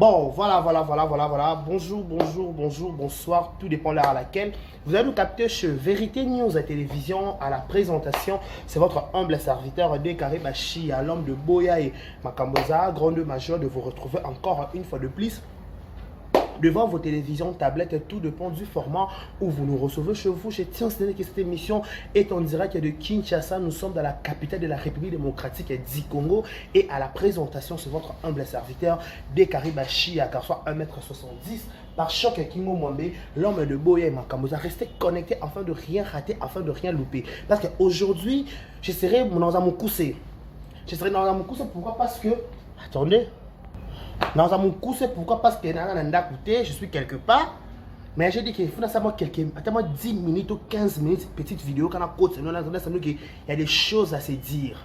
Bon, voilà. Bonjour, bonsoir. Tout dépend de l'heure à laquelle. Vous allez nous capter sur Vérité News à télévision à la présentation. C'est votre humble serviteur Décaré Bachi, à l'homme de Boya et Makamboza. Grande major de vous retrouver encore une fois de plus devant vos télévisions, tablettes, tout dépend du format où vous nous recevez chez vous. Je tiens à signaler que cette émission est en direct de Kinshasa. Nous sommes dans la capitale de la République démocratique du Congo. Et à la présentation, c'est votre humble serviteur Décaré Bachi, à Carsoir 1m70. Par Choc Kingo Mwambe, l'homme de Boya et Makamboza. Restez connectés afin de rien rater, afin de rien louper. Parce qu'aujourd'hui, je serai dans un Moukoussé. Pourquoi? Parce que... Attendez. Dans mon coup, c'est pourquoi? Parce que je suis quelque part. Mais j'ai dit qu'il faut savoir attends-moi 10 minutes ou 15 minutes, petite vidéo, quand il y a des choses à se dire.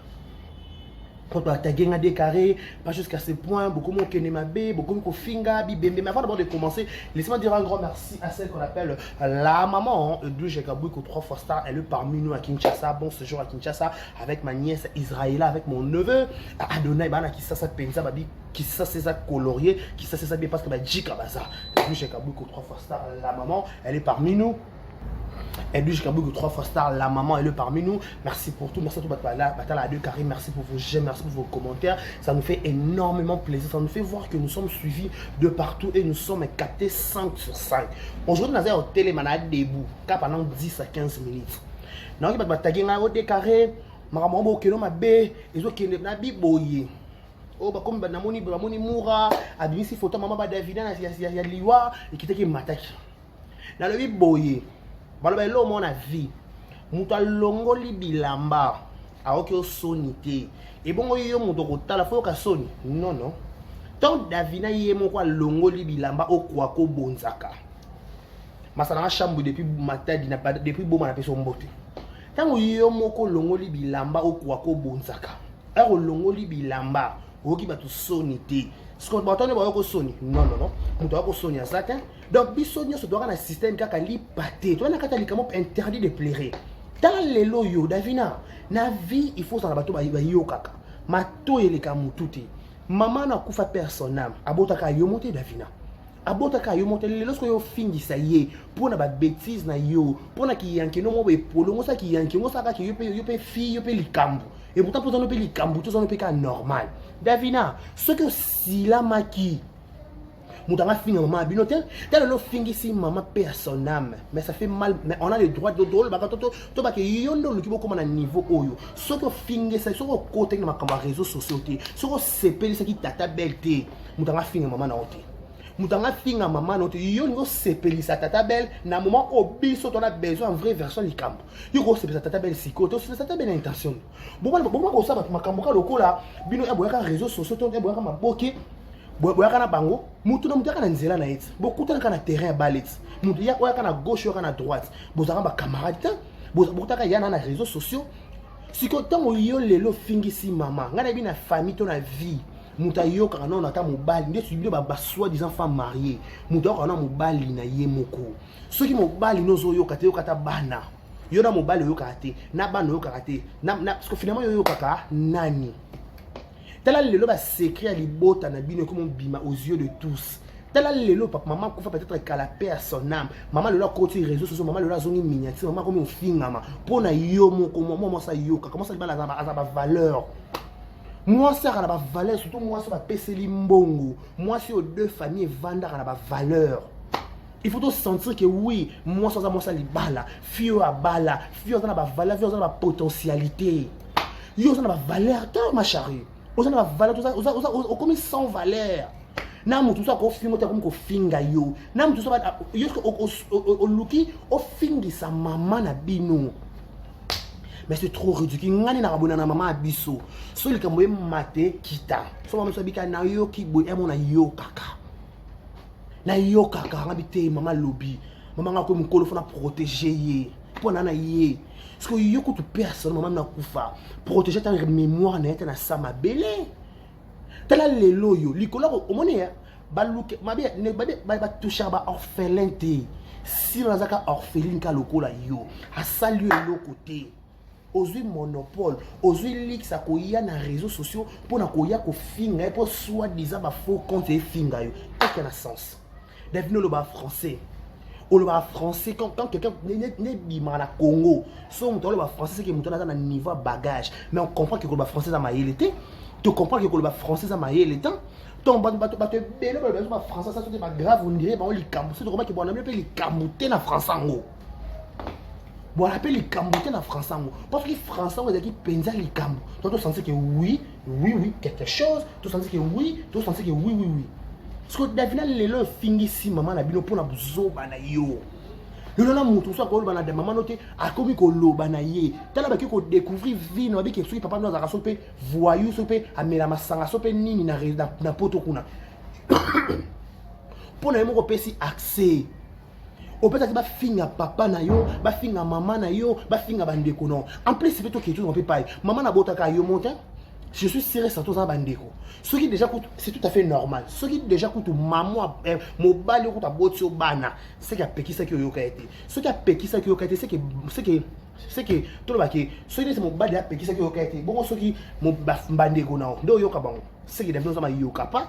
Quand tu as tagué un décarré, pas jusqu'à ce point, beaucoup de Kenemabé, beaucoup de Finga, Bibembe. Mais avant d'abord de commencer, laissez-moi dire un grand merci à celle qu'on appelle la maman de Jekabouiko 3 fois star. Elle est parmi nous à Kinshasa. Bon séjour à Kinshasa avec ma nièce Israëla, avec mon neveu Adonai, qui ça pensa, qui ça c'est ça colorier, qui ça c'est ça bien parce que Jika Baza. De Jekabouiko 3 fois star, la maman, elle est parmi nous. Et lui, jusqu'à bout de 3 fois star, la maman, elle est parmi nous. Merci pour tout, merci à tout Batala deux Karim, merci pour vos j'aime, merci pour vos commentaires. Ça nous fait énormément plaisir. Ça nous fait voir que nous sommes suivis de partout et nous sommes captés 5 sur 5. Aujourd'hui, nous avons un télémanade debout, pendant 10 à 15 minutes. Nous avons tagué un décaré, maman, ma bé, ils ont qu'une nabiboye. Oh, comme Banamoni Moura, Abimisi photo, maman Davina, il y a Liwa, et qui était qui m'attaque. Dans le biboye. Baloba lo mon avis muta longoli bilamba aoki sonité et bon yo muto kotala fo ka soni non tant davina yemo kwa longoli bilamba okwa ko bonzaka masana chambre depuis matin depuis boma na peso mbote tango yo moko longoli bilamba okwa ko bonzaka ero longoli bilamba oki batu sonité ce qu'on va entendre ko soni non muto ko soni à ça. Donc, bisogno se doit avoir un système qui a lipaté. Tu vois, il interdit de pleurer. Dans les loyaux, Davina, na vie, il faut s'en abattre yo kaka. Mato et les kamutute. Maman n'a pas personne. Abotaka yo monte Davina. Abotaka yo monte. Lorsque yo fingi ça y est, pour na bêtise na yo, pour na ki yanki no mo be polo, mo sa ki yanki, mo sa ka ki yo pe fille, yo pe likambu. Et pourtant pour no pe likambu, tout ça no pe ka normal. Davina, ce que si la maki Moutanga fingi maman à binote, tel le fingi si maman paie à son âme, mais ça fait mal, mais on a le droit de drôle, to ba ke yondo le kibo comme un niveau oyo. Ce que fingi ça, ce que côté na ma réseaux sociaux, ce que c'est ce qui tata belté, moutanga fingi maman na oté. Moutanga fingi maman na oté, yondo c'est ça tata belle, na moment au biso on a besoin en vraie version likambo. Yo c'est ça tata belle sikoto, c'est tata belle intention. Bon ko ça ba makamboka lokola, bino eboyaka réseaux sociaux, to eboyaka maboke. Boyaka bango mutu na mutaka na nzela na eti bokuta na terrain balet mutu ya boyaka na gauche yoka na droite bozaka ba camarade bokutaka yana na réseaux sociaux siko tango yo lelo fingisi mama ngana bi na famille to na vie mutu yoka na na ta mobali nde subilo ba soi disant femme mariée mutu yoka na mobali na ye moko soki mobali nozo yoka te yoka ta bana yo na mobali yoka te na bana yoka te na parce que finalement yo yoka ka nani. Tel le ba secret à libota na bino comme bima aux yeux de tous. Tel le papa maman qu'on peut être qu'à la paix à son âme. Maman le côté réseaux sociaux, maman le zone miniature, maman comme un film maman. Pour na yo mon comment ça yo, comment ça va la valeur. Moi ça a la valeur surtout moi ça va PC limbongo. Moi si aux deux familles vendre à la valeur. Il faut sentir que oui, moi ça li bala, fio à bala, fio ça na valeur, fio ça na potentialité. Yo ça na valeur toi ma chérie. Vous avez la valeur, vous comme sans valeur. Nam tout ça qu'on filme comme qu'on finga yo. Nam tout ça au looki au fingi sa maman na bino. Mais c'est trop ridicule. Ngani na rabona na maman abiso. So il kamwe mate kita. So maman so bika na yo ki boy emo na yo kaka. Na yo kaka ngabite maman lobby. Maman ngako mukolo fona protéger ye. Pona na ye. Parce que yo ko personne maman na kufa protéger ta mémoire na eta na sama belé tala lelo yo likolo o moni ya baluke mabe ne ba toucher ba orphelin te si na zaka orpheline ka lokola yo a saluer lo côté ozwi monopole, ozwi lix à koya na réseaux sociaux pour na koya ko finga pour soit disant ba faux compte et finga yo. Aucun sens. Devenez le bas français. Au le bas français quand quelqu'un n'est bima na Congo, son le bas français c'est que monte dans un niveau bagage, mais on comprend que le bas français a maïlité. Tu comprends que le bas français a maïlité. Ton bateau belle le français ça c'est pas grave on dirait on li cambo, c'est comment que bon on appelle li camboté na français en gros. Bon, on appelle les Cambodgiens en français. Parce que les Français, on a dit penza les Cambodgiens. Toi, tu sens que oui, quelque chose. Tu sens que oui, oui. Parce que David, les gens finissent si maman a bien pour la bouzo banayo. Le nom de mon soit qu'on a des mamans noté à comme qu'on l'eau banaye. T'as là qu'on découvrir vie, on a dit que celui papa nous a rasopé voyou, sopé, à Mélamasanga, sopé nini na potokuna. Pour nous, on peut si accès. Au peut-être que finga papa na yo, ba finga maman na yo, ba finga bandeko non. En plus c'est plutôt quelque chose on peut pas. Maman na botaka yo monte. Je suis sérieux sans tous en bandeko. Ce qui déjà coûte c'est tout à fait normal. Ce qui déjà coûte maman mobile coûte à botio bana. C'est qu'il y a peki ça qui yo été. Ce qui a peki ça qui yo été c'est que tout le baké. Ce qui c'est mobile ya peki ça qui yo été. Bon ce qui mon bandeko non. Do yo ka bon. C'est qui devenu ça ma yo kapa.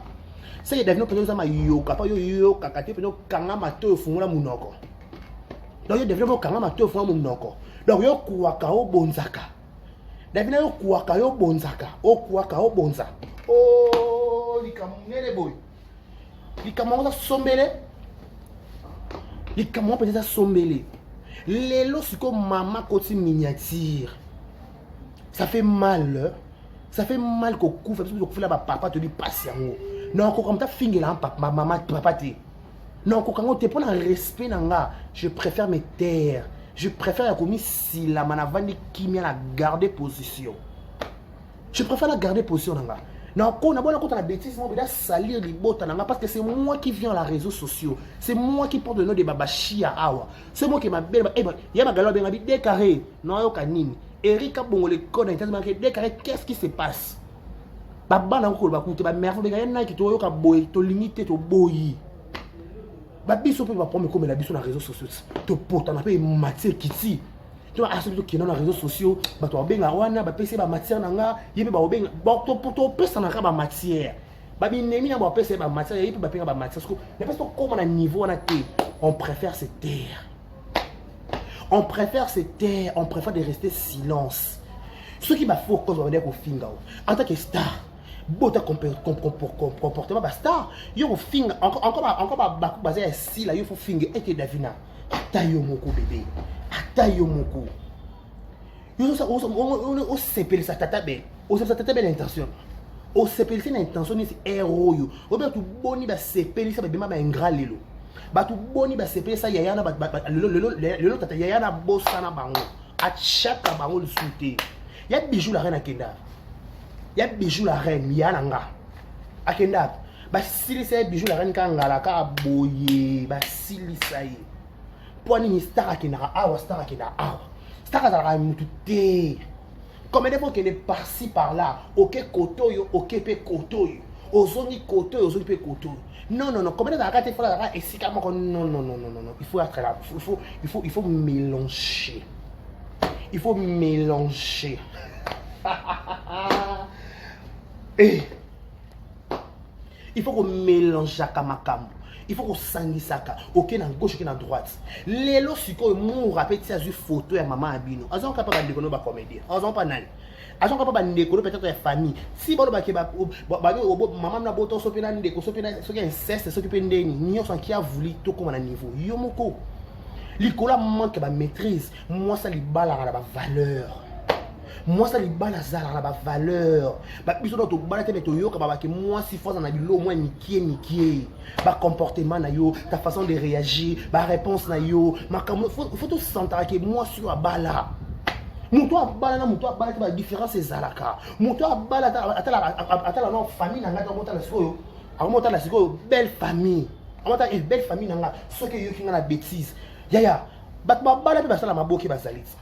C'est devenu que nous avons yo kapa yo kakate pe no kanga mato fungula munoko. Donc yo devenu kanga mato fungula munoko. Donc yo kuwaka o bonzaka. Devenu yo kuwaka yo bonzaka. O kuwaka o bonza. Oh likamungere boy. Likamonga sombele. Likamonga peut-être sombele. Lelo siko mama koti miniature. Ça fait mal. Ça fait mal qu'au coup, parce que là papa te dit patient. Non, comme ta fille là, maman, papa te. Non, quand tu pour un respect nanga, je préfère me taire. Je préfère comme si la manavandi qui m'a la garder position. Je préfère la garder position nanga. Non, quand on a beau la bêtise, on va salir les bottes nanga parce que c'est moi qui viens à les réseaux sociaux. C'est moi qui porte le nom de babachi à awa. C'est moi qui m'appelle. Eh ben, il y a ma galère bien décarré. Non, yo kanine. Erika bongo le code internet décarré. Qu'est-ce qui se passe? Baba na ko ba kuté ba mère be ga na ki to yo ka boy to limité to boyi ba biso pe ba prendre comme la biso na réseaux sociaux to pota na pe matière kiti to aso ki na réseaux sociaux ba to benga wana ba pese ba matière na nga yebe ba benga ba to pesa na ka ba matière ba binemi na ba pese ba matière yebe ba penga ba matière mais parce que comme na niveau na té on préfère se taire. On préfère se taire, on préfère de rester silence. Ce qui va faut qu'on va dire au finga en tant que star. Bota comportement basta yo finga encore basé ici là yo faut finga et davina atayo moko bébé atayo moko yo ça on s'appelle ça tata belle on s'appelle ça tata belle intention on s'appelle c'est l'intention ni héros yo o bien tout boni ba s'appelle ça bébé ma ingrat lelo ba tout boni ba s'appelle ça yaya na le tata yaya na bossa na bango à chaque bango le souté il y a bijou la reine à Kenda. Il y a bijou la reine, il y a nanga. Akenda, ba sili sa bijou la reine kanga la ka boye, ba sili sa yi. Poni ni star akenda awa star akenda awa. Star akenda mututé. Comme des fois qu'elle est par-ci par-là, OK koto yo, OK pe koto yo. Ozoni koto yo, ozoni pe koto. Non, comme des fois faut la et si non. Il faut être là. Il faut mélanger. Il faut mélanger. Et il faut qu'on mélange à Kamakambo. Il faut qu'on sangisaka. Ok, na gauche, ok, na droite. Les lots, si on rappelle, c'est une photo de maman Abino. Ils sont capables de déconner par comédien. Ils sont pas nal. Ils sont capables de déconner peut-être la famille. Si bon, maman n'a pas de pénal, de pénal, ce qui est inceste, ce qui est pénal, ni on qui a voulu tout comme un niveau. Yomoko. L'école manque de maîtrise. Moi, ça lui balle à la valeur. Moi ça les balles à la valeur ba biso do to balate beto yo ka ba ke moi si force na bilo moi nikie ba comportement na yo ta façon de réagir ba réponse na yo faut tout sentir que moi sur bala muto abala na muto abala ba différence ezalaka muto abala atala non famille na ngata mota la sikoyo amota la sikoyo belle famille amota une belle famille na nga ce que yo kinga na bêtise yaya ba bala pe ba sala maboki bazalisi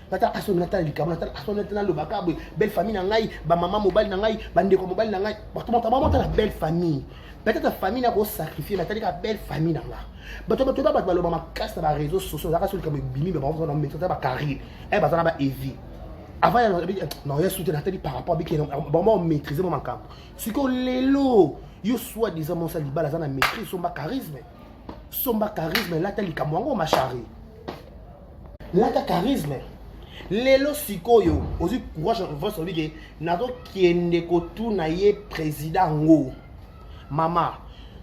Nata aso nata likama nata aso nata le bakabwe belle famille na ngai ba maman mobile na ngai ba ndeko mobile na ngai bato monta la belle famille peut-être la famille na ko sacrifier nata la belle famille na nga bato ba lo mama casse ba réseaux sociaux za ka sur comme bimi ba ba mettre ba carrière ba za na ba evi Avant, non, il y a soutenu par rapport à bon, maîtriser mon camp. Ce que les lots, il soit disant mon saliba, la zone maîtrise son charisme. Son charisme, là, t'as l'ikamongo, ma chérie. Là, t'as charisme. Les lots, si yo, aussi, courage, on va se dire que Nato qui est nekotu na ye président ngo. Maman,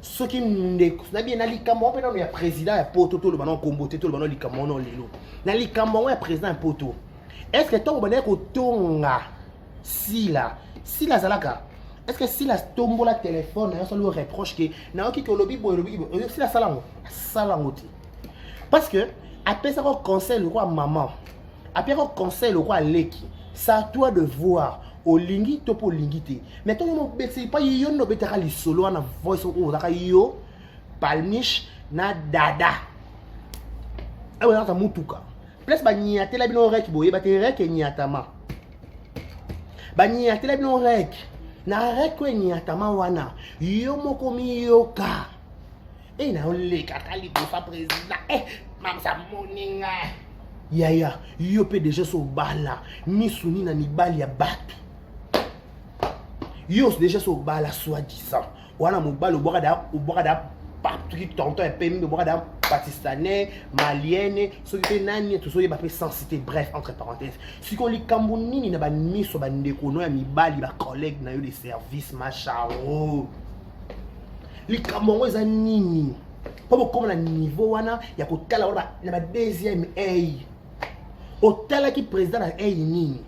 ce qui n'a bien na l'ikamongo, il y a président, il y a poto, tout le monde comboté, tout le monde l'ikamongo, les lots. Na l'ikamongo, il y a président, un poto. Est-ce que tu as si la zalaka? Est-ce que si la tombe la téléphone, on lui reproche que si la salangote. Parce que après ça, on conseille le roi maman. Après on conseille le roi Leki. C'est à toi de voir. Au lingi, to pour lingité. Mais toi, c'est pas yo no betara li solo na voice au zaka yo palmiche na dada. Ah ouais, ça mutuka. Plus banyate la bino rek boye bate rek nyatama. Banyate la bino rek. Na rek ko nyatama wana. Yo moko miyoka. E na ole kakali ko fa président. Mam sa moninga. Yaya, yo pe déjà so bala. Misuni na ni bali ya batu. Yo déjà so bala soi-disant. Wana mo balo boka da partout qui tonton et pays boka da pakistanais, malienne, ceux qui nani tout ça y a pas sans citer bref entre parenthèses. Si qu'on li Camerounini na ba miso ba ndeko no ya mibali ba collègue na yo de service macharo. Li Cameroun za nini? Pas comme na niveau wana ya ko tala wana na ba deuxième A. Au tala qui président na A nini?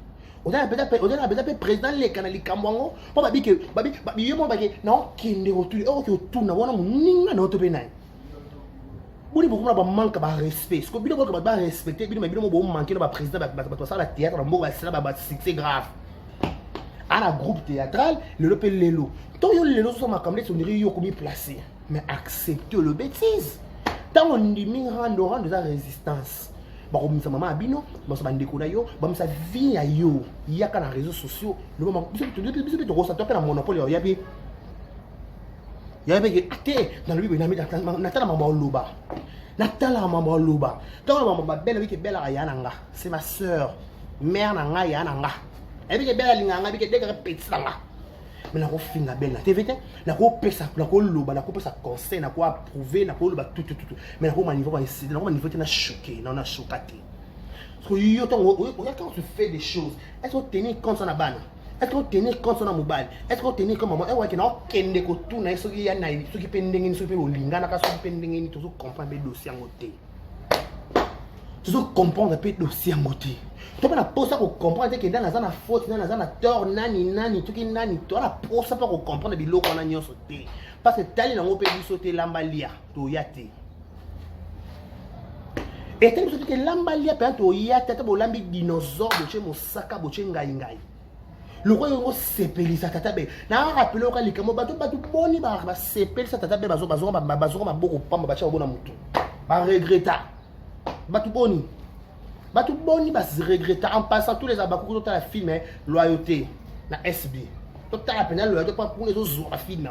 On a peut-être président les canali Cameroun. Pas babi que babi yo mo ba ke na kende retour o ke tout na wana muninga na to penai. Boni beaucoup na manque de respect. Ce que bino ko ba respecter bino bino mo manquer na ba président ba ça la théâtre mo ba ça ba succès grave. À la groupe théâtral le lope lelo. Tant yo lelo so ma kamle so ndiri yo komi placé. Mais accepter le bêtise. Tant on dit mi rendre de la résistance. Ba ko misa mama abino, ba so ba ndeko na yo, ba misa vie ya yo. Yaka na réseaux sociaux. Le moment biso to ko sa to na monopole ya bi. Ya bi ate dans le bible na mi na tala mama loba. Natala maman loba. Tant maman belle avec belle ayananga. C'est ma sœur. Mère nanga yananga. Et puis belle linganga avec des petit langa. Mais na ko finga belle. Tu vois na ko pesa, na ko loba, na ko pesa conseil, na ko approuver, na ko loba tout. Mais na ko maniveau va essayer, na ko maniveau na choqué, na choqué. Parce que yo quand tu fais des choses, est-ce que tenir compte na bana? Est-ce qu'on tenir compte sur mobile? Est-ce qu'on tenir comme maman? Ouais, que non, kende ko tout na so ya na so ki pendenge ni so pe olinga na ka so pendenge ni to so comprendre be dossier ngote. Tu so comprendre pe dossier ngote. To pas na posa ko comprendre que dans na faute, dans na tort, nani tout ki nani, to na posa pas ko comprendre biloko na nyoso te. Parce que tali na ngo pe biso te lambalia to yate. Et tali biso te lambalia pe to yate ta bo lambi dinosaure de chez Mosaka bo chez ngai. Le roi est sepeli sa tata be. Na rappelé au kali kamo batu boni ba sepeli sa tata be bazo ma boko pamba bacha bona mutu. Ba regretta. Batu boni ba regretta en passant tous les abakou tout la film loyauté na SB. Tout la peine loyauté pas pour les autres à film.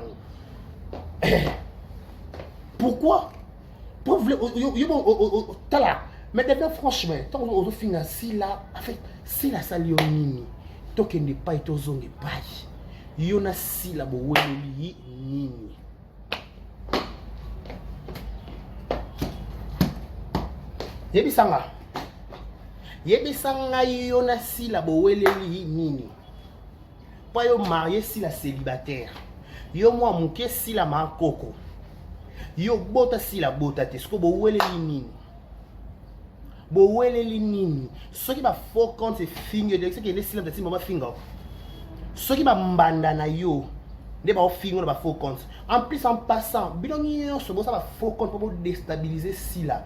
Pourquoi? Pour yo tala. Mais depuis franchement, tant au final si là en fait si la salionini toke ne pas être zonge pai yona si la bo weleli nini yebisanga yona si la bo weleli nini pas yo marié si la célibataire yo moi muke si la makoko yo bota si la bota te sko bo weleli nini Boweleli nini ceux qui va faux compte c'est finger de ceux qui est silence de maman finger ceux qui va mbanda na yo ne ba finger na ba faux compte en plus en passant bilonio ce bon ça va faux compte pour déstabiliser si là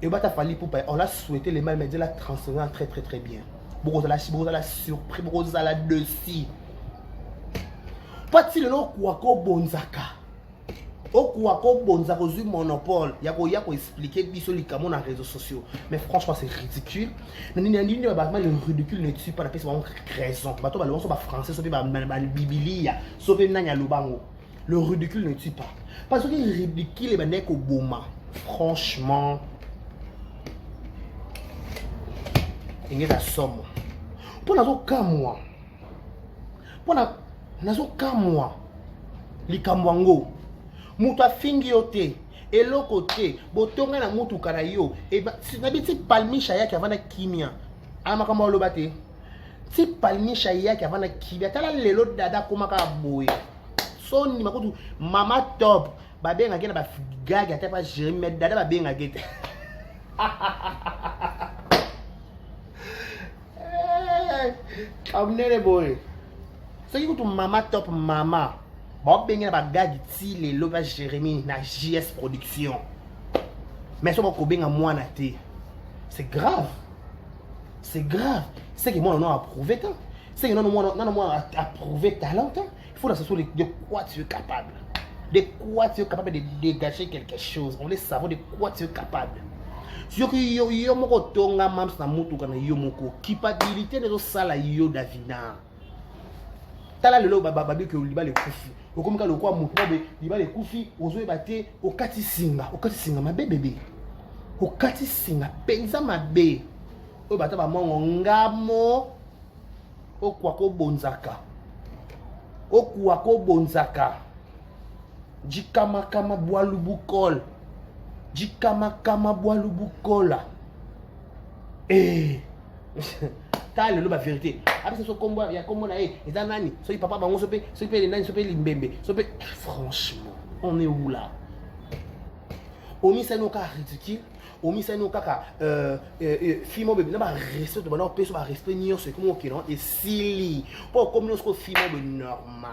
et bah ta fallu pour on l'a souhaité les mal mais la transformer très bien beaucoup de la surprise beaucoup de la dessus pas le nom quoi ko bonzaka Okuako bonza kozu monopole yako expliquer biso likamo na réseaux sociaux mais franchement c'est ridicule le ridicule ne tue pas la personne raison bato balon so ba français so ba bibilia so pe nanya lubango le ridicule ne tue pas parce que le ridicule ba nek oboma franchement ingeza somme Pour nazo kamwa. Pour nazo kamwa. Likamwango. Mutu afingi yo te. Eloko te. Botonga na mutu kana yo. Et nabiti palmisha yake avana kimia. Ama kama oloba te. Si palmisha yake avana kimia. Tala lelo dada komaka boye. So ni makutu mama top. Babenga gena ba gaga ata pa Jérémie dada babenga gete. Amnere boy. So you to mama top mama. Bon benga ba gaga ti le lo ba Jérémie na JS production. Mais so ko benga moi na te. C'est grave. C'est grave. C'est que moi on a approuvé tant. C'est que non moi approuvé talent. Il faut savoir de quoi tu es capable. De quoi tu es capable de dégager quelque chose. On laisse savoir de quoi tu es capable. Si yo moko tonga mams na mutu kana yo moko capabilité de sala yo davina. Tala lelo babi ke liba le kufi. Okomika le kwa mutu be liba le kufi ozo ebate okati singa ma bébé. Okati singa penza mabe. O bata ba mongo ngamo okwa ko bonzaka. Okwa ko bonzaka. Jikama kama boalubukol. Jikama boalubukola. Eh. Ta le ba vérité. Après ce combo il y a comme on a et nani. So papa bango sope le nani sope limbembe. Sope franchement, on est où là? Omi ça no ka ridicule. Omi ça no kaka fimo bébé na ba respect de ba peso ba respect ni so comme OK non et sili. Pour comme nous ko fimo be normal.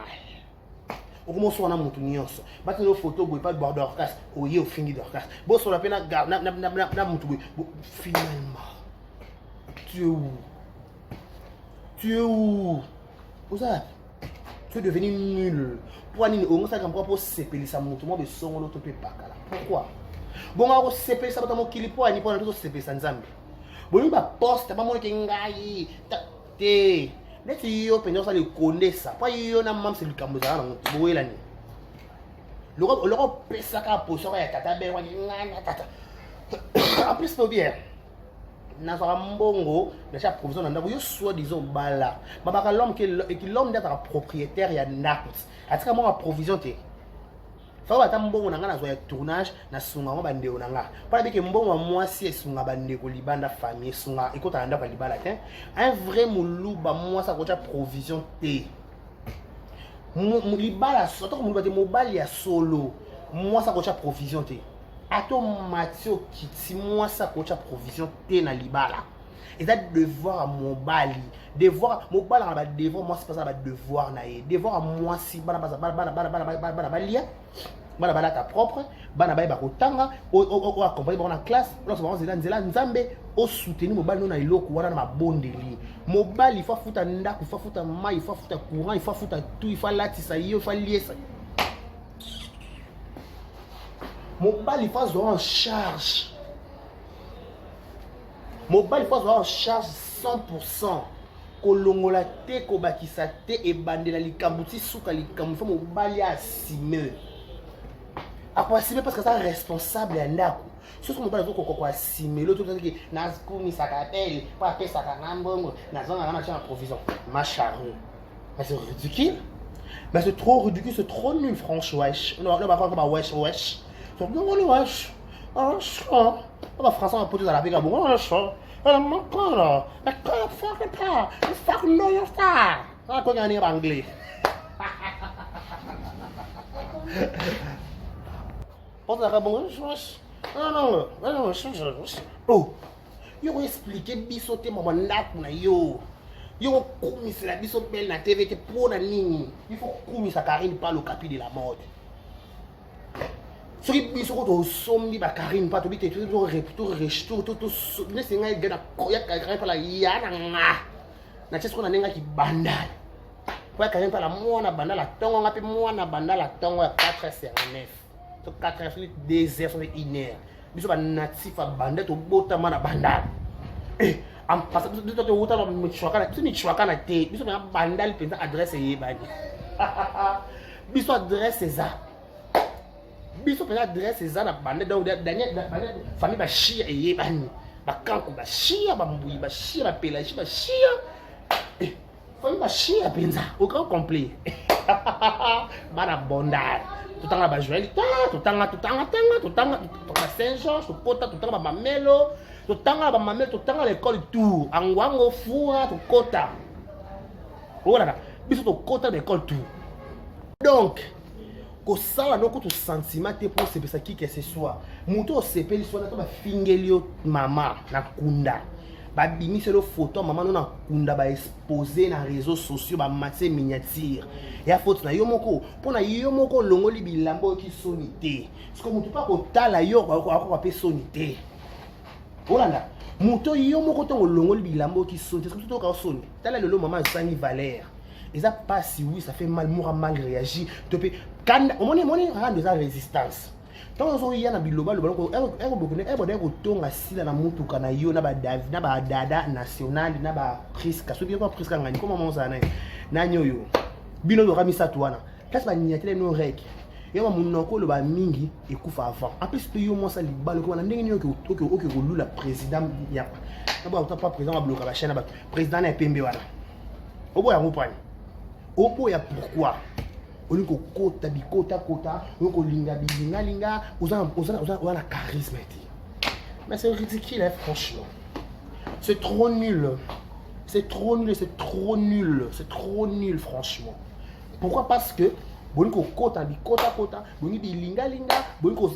On commence à monter nyonso. Bati no photo boy pas de border casse. Oye au fini de casse. Bon sur la peine na monter finalement. Tu es où? Tu es où? Oza. Tu es devenu nul. Pour nini on ça comprend pour sépeler ça monter moi be son l'autre pe pakala. Pourquoi? Bon on sépeler ça pas mon kilipo ani pour tout sépeler ça nzambe. Bon ba poste pas mon ke ngai. Te Let's yo penyo ça le connaît ça. Pas yo na mam c'est le kamboza na boyela ni. Loro pesa ka position ya tata be wa ngana tata. En plus faut bien. Na ça mbongo, na cha provision na ndako yo soit disons bala. Babaka l'homme qui l'homme d'être propriétaire ya ndako. Atika mo provision te. Fa ba tambongo na ngana zo ya tournage na sunga mo bande onanga. Para bike mbongo moi si sunga bande ko libanda famille sunga ikota ndako libala te. Un vrai mouluba moi ça kocha provision te. Libala soto ko mouluba te mobali ya solo. Moi ça kocha provision te. Ato matio kiti moi ça kocha provision te na libala. Et ça devoir à mon bali. Devoir mon bali na ba devoir moi c'est pas ça ba devoir na e. Devoir à moi si bana balia. Bana bala ta propre, bana ba ba kotanga, o accompagner ba na classe, lorsque ba nzela nzambe, o soutenir mon bali no na iloko wana na mabondeli. Mon bali il faut futa ndako, il faut futa mai, il faut futa courant, il faut futa tout, il faut latisa yo, il faut lier ça. Mon bali il faut en charge. Mobile faut avoir en charge 100%. Kolongola te kobakisa te e bandela likambuti suka likambu faut mobile ya assumer. Apa assumer parce que ça responsable ya ndako. Ce que mobile ko assumer l'autre que na komi sakateli pas pesa kana mbongo na zona na machin en provision. Ma charrue. Mais c'est ridicule. Mais c'est trop ridicule, c'est trop nul franchement wesh. Non, on va pas comme wesh. Donc non on wesh. Ah, ça. On va français un peu dans la vie bon, on ça. Mon corps. Mais quoi faire pas? Il faut que nous ça. Ah, quoi gagner en anglais. On va bon, non, oh. Yo expliquer bisoté mon ndako na yo. Yo komisa la biso belle na TV te pour na nini. Il faut komisa Karine pas le capi de la mode. Ce qui est au sommet, Karine, pas tout ne c'est pas gana koya Karine pas la yana na chesko na nenga ki banda. Kwa Karine pas la mwana banda la tongo ngapi mwana banda la tongo ya 4h59. To 4h désert sur une heure. Biso ba natif banda to bota mana banda. Eh, en passant to wuta ba michwaka na te. Biso ba banda le penza adresse yebani. Biso adresse ça. Biso pena adresse ezana bande donc dernier famille ba chia eyebani ba kanko ba chia ba mbuyi ba chia ba pelagie ba chia chia penza au grand complet. Bana bonda. Tout temps ba Joëlita, tout temps Saint-Georges, tout temps ba Mamelo, tout temps l'école tout. Angwango fua tout kota. Oh là là, biso to kota l'école tout. Donc, ko sala no ko to sentiment te pour se pesa qui que ce soit. Muto sepeli soit na ba fingelio mama na kunda. Ba bimisi le photo maman non na kunda ba exposer na réseaux sociaux ba matse miniature. Ya photo na yo moko pona yo moko longoli bilambo ki sonité. Parce que muto pas ko tala yo ko pe sonité. Olanda muto yo moko tongo longoli bilambo ki sonité. Parce que tout ka soni. Tala lelo maman Zani Valère. Et ça passe oui, ça fait mal, moura mal réagi. Quand on est en de résistance. Tant on y a na biloba le ballon tonga sila na mutu kana yo na ba dada national na ba priska so bien pas priska ngani comment on ça na nyoyo bino do ramisa toana kasi ba niatele no rek yo ma munoko le ba mingi ekufa avant en plus to yo mo sa libalo ko na ndenge nyoyo ke lula président ya na ba pas président ba bloquer ba chaîne ba président na pembe wana obo ya mopani obo ya pourquoi on dit kota bikota kota on ko linga on a la charisme. Mais c'est ridicule hein, franchement. C'est trop nul. C'est trop nul franchement. Pourquoi? Parce que on ko kota bikota kota on dit linga on ko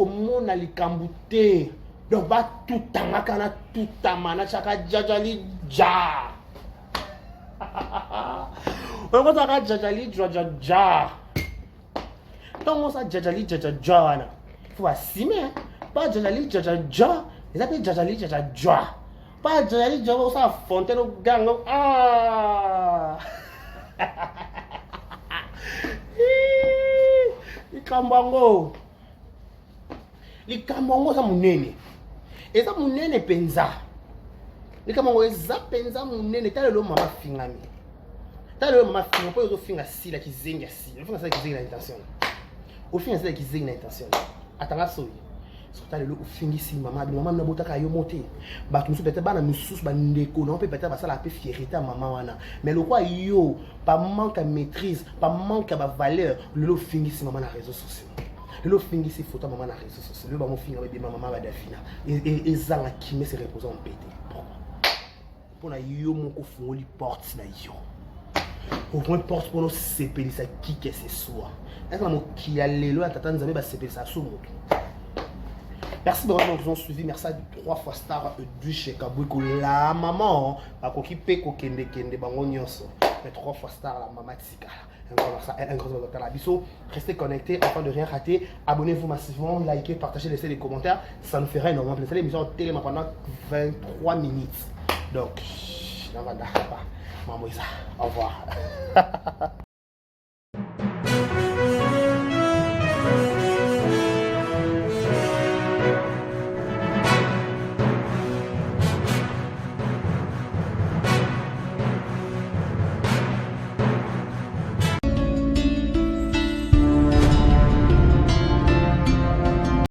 mona likambute. Donc ba tout tamakana tout tamana chaka jajali ja. On va jajali jaja. Donc on ça jajali jaja. Faut assumer. Pas jajali jaja. Ils appellent jajali jaja. Pas jajali jaja ça fontaine au gang. Ah. Likambango ça munene. Et ça munene penza. Likambango eza penza munene tala lo mama fingami. Le maman finit pas au fin à si la qui zinga si le fin à qui zinga l'intention au fin à qui zinga l'intention attends so sur ta le au fin ici maman na botaka yo monter ba tu peut-être ba na musus ba ndeko non peut-être ba ça la peu fierté à maman wana mais le quoi yo pas manque de maîtrise pas manque de valeur le fin ici maman na réseaux sociaux le fin ici photo maman na réseaux sociaux le ba mon fin avec maman ba dafina et zanga qui met se reposer en pété pour na yo mon ko fongoli porte na yo au point porte pour nous séparer ça qui que ce soit. Est-ce que qui a les lois t'attendent jamais séparer ça sous moto. Merci de nous ont suivi. Merci à 3 fois star du chez Kabouiko la maman a qui peut kokende kende bango nyonso. Mais 3 fois star la maman Tsika. Un gros docteur Labisso. Restez connectés afin de rien rater. Abonnez-vous massivement, likez, partagez, laissez des commentaires. Ça nous ferait énormément plaisir. L'émission télé pendant 23 minutes. Donc, Maman Isa, au revoir.